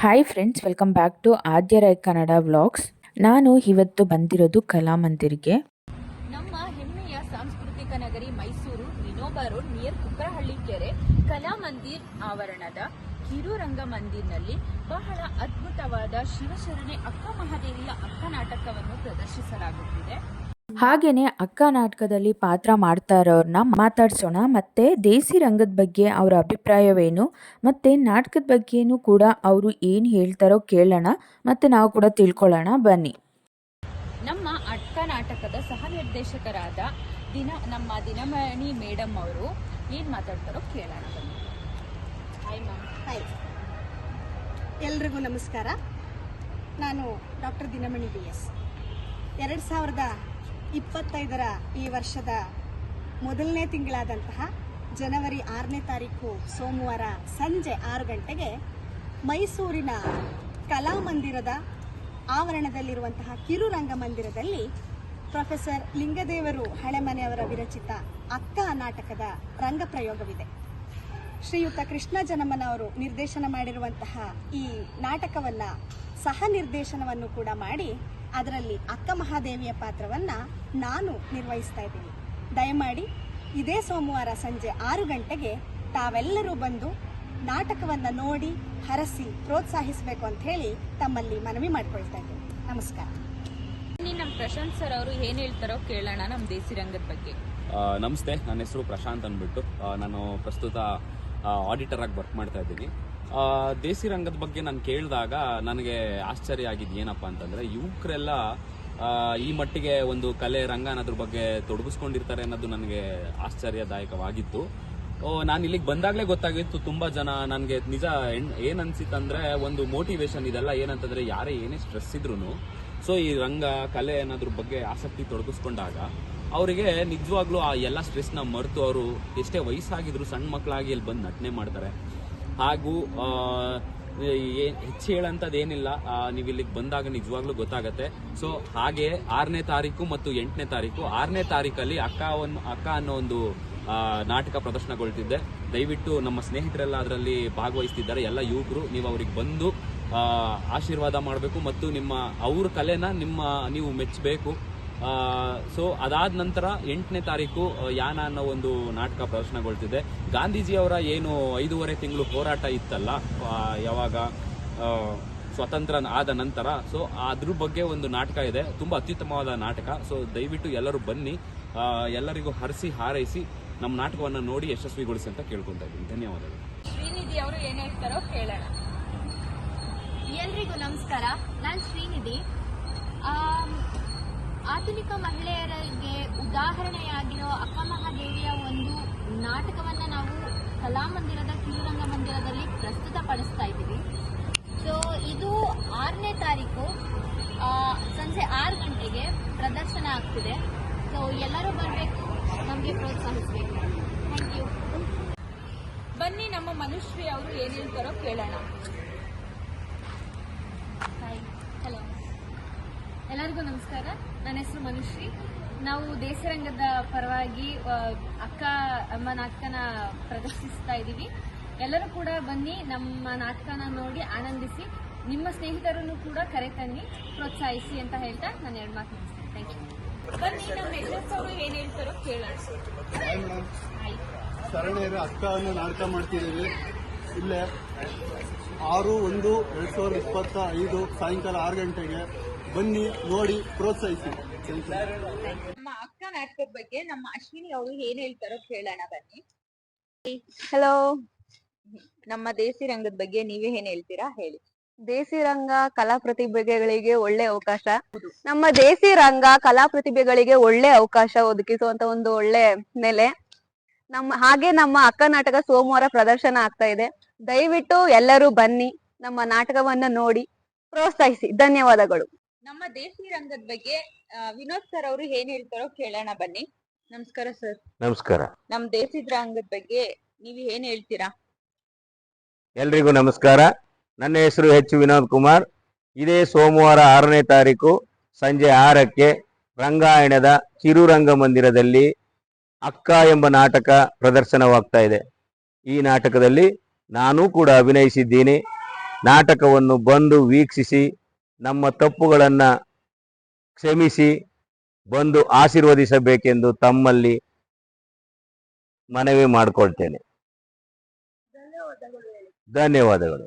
Hi friends, welcome back to Aadya Rai Kannada vlogs. ನಾನು ಇವತ್ತು ಬಂದಿರೋದು ಕಲಾಮಂದಿರ್ಗೆ. ನಮ್ಮ ಹೆಮ್ಮೆಯ ಸಾಂಸ್ಕೃತಿಕ ನಗರಿ ಮೈಸೂರು ವಿನೋಬ ರೋಡ್ ನಿಯರ್ ಕುಕ್ಕರಹಳ್ಳಿ ಕೆರೆ ಕಲಾಮಂದಿರ್ ಆವರಣದ ಕಿರುರಂಗ ಮಂದಿರ್ನಲ್ಲಿ ಬಹಳ ಅದ್ಭುತವಾದ ಶಿವಶರಣೆ ಅಕ್ಕ ಮಹಾದೇವಿಯ ಅಕ್ಕ ನಾಟಕವನ್ನು ಪ್ರದರ್ಶಿಸಲಾಗುತ್ತಿದೆ. ಹಾಗೇನೆ ಅಕ್ಕ ನಾಟಕದಲ್ಲಿ ಪಾತ್ರ ಮಾಡ್ತಾ ಇರೋರನ್ನ ಮಾತಾಡ್ಸೋಣ, ಮತ್ತೆ ದೇಸಿ ರಂಗದ ಬಗ್ಗೆ ಅವರ ಅಭಿಪ್ರಾಯವೇನು, ಮತ್ತೆ ನಾಟಕದ ಬಗ್ಗೆನೂ ಕೂಡ ಅವರು ಏನು ಹೇಳ್ತಾರೋ ಕೇಳೋಣ, ಮತ್ತೆ ನಾವು ಕೂಡ ತಿಳ್ಕೊಳ್ಳೋಣ. ಬನ್ನಿ. ನಮ್ಮ ಅಕ್ಕ ನಾಟಕದ ಸಹ ನಿರ್ದೇಶಕರಾದ ನಮ್ಮ ದಿನಮಣಿ ಮೇಡಮ್ ಅವರು ಏನ್ ಮಾತಾಡ್ತಾರೋ ಕೇಳೋಣ. ಬನ್ನಿ. Hi ma'am. ಹಾಯ್, ಎಲ್ರಿಗೂ ನಮಸ್ಕಾರ. ನಾನು ಡಾಕ್ಟರ್ ದಿನಮಣಿ BS. 2025 ಈ ವರ್ಷದ ಮೊದಲನೇ ತಿಂಗಳಾದಂತಹ ಜನವರಿ 6ನೇ ತಾರೀಕು ಸೋಮವಾರ ಸಂಜೆ 6 ಗಂಟೆಗೆ ಮೈಸೂರಿನ ಕಲಾಮಂದಿರದ ಆವರಣದಲ್ಲಿರುವಂತಹ ಕಿರುರಂಗ ಮಂದಿರದಲ್ಲಿ ಪ್ರೊಫೆಸರ್ ಲಿಂಗದೇವರು ಹಳೆಮನೆಯವರ ವಿರಚಿತ ಅಕ್ಕ ನಾಟಕದ ರಂಗಪ್ರಯೋಗವಿದೆ. ಶ್ರೀಯುತ ಕೃಷ್ಣ ಜನಮನವರು ನಿರ್ದೇಶನ ಮಾಡಿರುವಂತಹ ಈ ನಾಟಕವನ್ನು ಸಹ ನಿರ್ದೇಶನವನ್ನು ಕೂಡ ಮಾಡಿ ಅದರಲ್ಲಿ ಅಕ್ಕ ಮಹಾದೇವಿಯ ಪಾತ್ರವನ್ನು ನಾನು ನಿರ್ವಹಿಸ್ತಾ ಇದ್ದೀನಿ. ದಯಮಾಡಿ ಇದೇ ಸೋಮವಾರ ಸಂಜೆ 6 ಗಂಟೆಗೆ ತಾವೆಲ್ಲರೂ ಬಂದು ನಾಟಕವನ್ನು ನೋಡಿ ಹರಸಿ ಪ್ರೋತ್ಸಾಹಿಸಬೇಕು ಅಂತ ಹೇಳಿ ತಮ್ಮಲ್ಲಿ ಮನವಿ ಮಾಡ್ಕೊಳ್ತಾ ಇದ್ದೀನಿ. ನಮಸ್ಕಾರ. ನಮ್ಮ ಪ್ರಶಾಂತ್ ಸರ್ ಅವರು ಏನ್ ಹೇಳ್ತಾರೋ ಕೇಳೋಣ ನಮ್ಮ ದೇಸಿ ರಂಗದ ಬಗ್ಗೆ. ನಮಸ್ತೆ, ನನ್ನ ಹೆಸರು ಪ್ರಶಾಂತ್ ಅಂದ್ಬಿಟ್ಟು. ನಾನು ಪ್ರಸ್ತುತ ಆಡಿಟರ್ ಆಗಿ ವರ್ಕ್ ಮಾಡ್ತಾ ಇದ್ದೀನಿ. ದೇಸಿ ರಂಗದ ಬಗ್ಗೆ ನಾನು ಕೇಳಿದಾಗ ನನಗೆ ಆಶ್ಚರ್ಯ ಆಗಿದ್ದು ಏನಪ್ಪ ಅಂತಂದರೆ, ಯುವಕರೆಲ್ಲ ಈ ಮಟ್ಟಿಗೆ ಒಂದು ಕಲೆ ರಂಗ ಅನ್ನೋದ್ರ ಬಗ್ಗೆ ತೊಡಗಿಸ್ಕೊಂಡಿರ್ತಾರೆ ಅನ್ನೋದು ನನಗೆ ಆಶ್ಚರ್ಯದಾಯಕವಾಗಿತ್ತು. ನಾನು ಇಲ್ಲಿಗೆ ಬಂದಾಗಲೇ ಗೊತ್ತಾಗಿತ್ತು. ತುಂಬ ಜನ ನನಗೆ ನಿಜ ಏನು ಅನಿಸಿತ್ತಂದರೆ, ಒಂದು ಮೋಟಿವೇಶನ್ ಇದೆಲ್ಲ ಏನಂತಂದರೆ, ಯಾರೇ ಏನೇ ಸ್ಟ್ರೆಸ್ ಇದ್ರೂ ಸೊ ಈ ರಂಗ ಕಲೆ ಅನ್ನೋದ್ರ ಬಗ್ಗೆ ಆಸಕ್ತಿ ತೊಡಗಿಸ್ಕೊಂಡಾಗ ಅವರಿಗೆ ನಿಜವಾಗ್ಲೂ ಆ ಎಲ್ಲ ಸ್ಟ್ರೆಸ್ನ ಮರೆತು ಅವರು ಎಷ್ಟೇ ವಯಸ್ಸಾಗಿದ್ರು ಸಣ್ಣ ಮಕ್ಕಳಾಗಿ ಇಲ್ಲಿ ಬಂದು ನಟನೆ ಮಾಡ್ತಾರೆ. ಹಾಗೂ ಹೆಚ್ಚು ಹೇಳಂಥದ್ದು ಏನಿಲ್ಲ, ನೀವು ಇಲ್ಲಿಗೆ ಬಂದಾಗ ನಿಜವಾಗ್ಲೂ ಗೊತ್ತಾಗತ್ತೆ. ಸೊ ಹಾಗೆ 6ನೇ ತಾರೀಕು ಮತ್ತು 8ನೇ ತಾರೀಕು 6ನೇ ತಾರೀಕಲ್ಲಿ ಅಕ್ಕ ಅನ್ನೋ ಒಂದು ನಾಟಕ ಪ್ರದರ್ಶನಗೊಳ್ತಿದ್ದೆ. ದಯವಿಟ್ಟು ನಮ್ಮ ಸ್ನೇಹಿತರೆಲ್ಲ ಅದರಲ್ಲಿ ಭಾಗವಹಿಸ್ತಿದ್ದಾರೆ. ಎಲ್ಲ ಯುವಕರು, ನೀವು ಅವ್ರಿಗೆ ಬಂದು ಆಶೀರ್ವಾದ ಮಾಡಬೇಕು ಮತ್ತು ಅವ್ರ ಕಲೆನ ನೀವು ಮೆಚ್ಚಬೇಕು. ಸೊ ಅದಾದ ನಂತರ 8ನೇ ತಾರೀಕು ಯಾನ ಅನ್ನೋ ಒಂದು ನಾಟಕ ಪ್ರದರ್ಶನಗೊಳ್ತಿದೆ. ಗಾಂಧೀಜಿಯವರ ಏನು 5.5 ತಿಂಗಳು ಹೋರಾಟ ಇತ್ತಲ್ಲ, ಯಾವಾಗ ಸ್ವತಂತ್ರ ಆದ ನಂತರ, ಸೊ ಅದ್ರ ಬಗ್ಗೆ ಒಂದು ನಾಟಕ ಇದೆ. ತುಂಬ ಅತ್ಯುತ್ತಮವಾದ ನಾಟಕ. ಸೊ ದಯವಿಟ್ಟು ಎಲ್ಲರೂ ಬನ್ನಿ, ಎಲ್ಲರಿಗೂ ಹರಿಸಿ ಹಾರೈಸಿ ನಮ್ಮ ನಾಟಕವನ್ನು ನೋಡಿ ಯಶಸ್ವಿಗೊಳಿಸಿ ಅಂತ ಕೇಳ್ಕೊತಾ ಇದ್ದೀನಿ. ಧನ್ಯವಾದಗಳು. ಶ್ರೀನಿಧಿ ಅವರು ಏನ್ ಹೇಳ್ತಾರೋ ಕೇಳೋಣ. ಎಲ್ರಿಗೂ ನಮಸ್ಕಾರ. ನಾನು ಶ್ರೀನಿಧಿ. ಆಧುನಿಕ ಮಹಿಳೆಯರಿಗೆ ಉದಾಹರಣೆಯಾಗಿರೋ ಅಕ್ಕ ಮಹಾದೇವಿಯ ಒಂದು ನಾಟಕವನ್ನು ನಾವು ಕಲಾಮಂದಿರದ ಕಿರುರಂಗ ಮಂದಿರದಲ್ಲಿ ಪ್ರಸ್ತುತಪಡಿಸ್ತಾ ಇದ್ದೀವಿ. ಸೊ ಇದು 6ನೇ ತಾರೀಕು ಸಂಜೆ 6 ಗಂಟೆಗೆ ಪ್ರದರ್ಶನ ಆಗ್ತಿದೆ. ಸೊ ಎಲ್ಲರೂ ಬರಬೇಕು, ನಮಗೆ ಪ್ರೋತ್ಸಾಹಿಸಬೇಕು. Thank you. ಬನ್ನಿ, ನಮ್ಮ ಮನುಶ್ರೀ ಅವರು ಏನ್ ಹೇಳ್ತಾರೋ ಕೇಳೋಣ. ಹಾಯ್, ಹಲೋ, ಎಲ್ಲರಿಗೂ ನಮಸ್ಕಾರ. ನನ್ನ ಹೆಸರು ಮನುಶ್ರೀ. ನಾವು ದೇಶರಂಗದ ಪರವಾಗಿ ಅಕ್ಕ ಎಂಬ ನಾಟಕನ ಪ್ರದರ್ಶಿಸ್ತಾ ಇದ್ದೀವಿ. ಎಲ್ಲರೂ ಕೂಡ ಬನ್ನಿ, ನಮ್ಮ ನಾಟಕನ ನೋಡಿ ಆನಂದಿಸಿ, ನಿಮ್ಮ ಸ್ನೇಹಿತರನ್ನು ಕೂಡ ಕರೆತನ್ನಿ, ಪ್ರೋತ್ಸಾಹಿಸಿ ಅಂತ ಹೇಳ್ತಾ ನಾನು 2 ಮಾತು ಮುಗಿಸ್ತೀನಿ. Thank you. ಬನ್ನಿ, ನಮ್ಮ ಯಶಸ್ ಅವರು ಏನ್ ಹೇಳ್ತಾರೋ ಕೇಳೋಣ. ಶರಣೆಯರ ಅಕ್ಕ ಅನ್ನೋ ನಾಟಕ ಮಾಡ್ತಿದ್ದೀವಿ. ಇಲ್ಲೇ 6/1/2025 ಸಾಯಂಕಾಲ 6 ಗಂಟೆಗೆ ಬನ್ನಿ, ನೋಡಿ ಪ್ರೋತ್ಸಾಹಿಸಿ. ನಮ್ಮ ಅಕ್ಕ ನಾಟಕದ ಬಗ್ಗೆ ನಮ್ಮ ಅಶ್ವಿನಿ ಅವರು ಏನ್ ಹೇಳ್ತಾರೋ ಕೇಳೋಣ. ಬನ್ನಿ. ಹಲೋ. ನಮ್ಮ ದೇಸಿ ರಂಗದ ಬಗ್ಗೆ ನೀವೇ ಏನ್ ಹೇಳ್ತೀರಾ ಹೇಳಿ. ದೇಸಿ ರಂಗ ಕಲಾ ಪ್ರತಿಭೆಗಳಿಗೆ ಒಳ್ಳೆ ಅವಕಾಶ. ನಮ್ಮ ದೇಸಿ ರಂಗ ಕಲಾ ಪ್ರತಿಭೆಗಳಿಗೆ ಒಳ್ಳೆ ಅವಕಾಶ ಒದಗಿಸುವಂತ ಒಂದು ಒಳ್ಳೆ ನೆಲೆ. ನಮ್ಮ ಅಕ್ಕ ನಾಟಕ ಸೋಮವಾರ ಪ್ರದರ್ಶನ ಆಗ್ತಾ ಇದೆ. ದಯವಿಟ್ಟು ಎಲ್ಲರೂ ಬನ್ನಿ, ನಮ್ಮ ನಾಟಕವನ್ನ ನೋಡಿ ಪ್ರೋತ್ಸಾಹಿಸಿ. ಧನ್ಯವಾದಗಳು. ನಮ್ಮ ದೇಸಿ ರಂಗದ ಬಗ್ಗೆ ವಿನೋದ್ ಸರ್ ಅವರು ಏನ್ ಹೇಳ್ತಾರೋ ಕೇಳೋಣ. ಬನ್ನಿ. ನಮಸ್ಕಾರ ಸರ್. ನಮಸ್ಕಾರ. ನಮ್ ದೇಸಿ ರಂಗದ ಬಗ್ಗೆ ನೀವು ಏನ್ ಹೇಳ್ತೀರಾ? ಎಲ್ರಿಗೂ ನಮಸ್ಕಾರ. ನನ್ನ ಹೆಸರು ವಿನೋದ್ ಕುಮಾರ್. ಇದೇ ಸೋಮವಾರ 6ನೇ ತಾರೀಕು ಸಂಜೆ 6ಕ್ಕೆ ರಂಗಾಯಣದ ಕಿರುರಂಗ ಮಂದಿರದಲ್ಲಿ ಅಕ್ಕ ಎಂಬ ನಾಟಕ ಪ್ರದರ್ಶನವಾಗ್ತಾ ಇದೆ. ಈ ನಾಟಕದಲ್ಲಿ ನಾನೂ ಕೂಡ ಅಭಿನಯಿಸಿದ್ದೀನಿ. ನಾಟಕವನ್ನು ಬಂದು ವೀಕ್ಷಿಸಿ ನಮ್ಮ ತಪ್ಪುಗಳನ್ನು ಕ್ಷಮಿಸಿ ಬಂದು ಆಶೀರ್ವದಿಸಬೇಕೆಂದು ತಮ್ಮಲ್ಲಿ ಮನವಿ ಮಾಡಿಕೊಳ್ತೇನೆ. ಧನ್ಯವಾದಗಳು.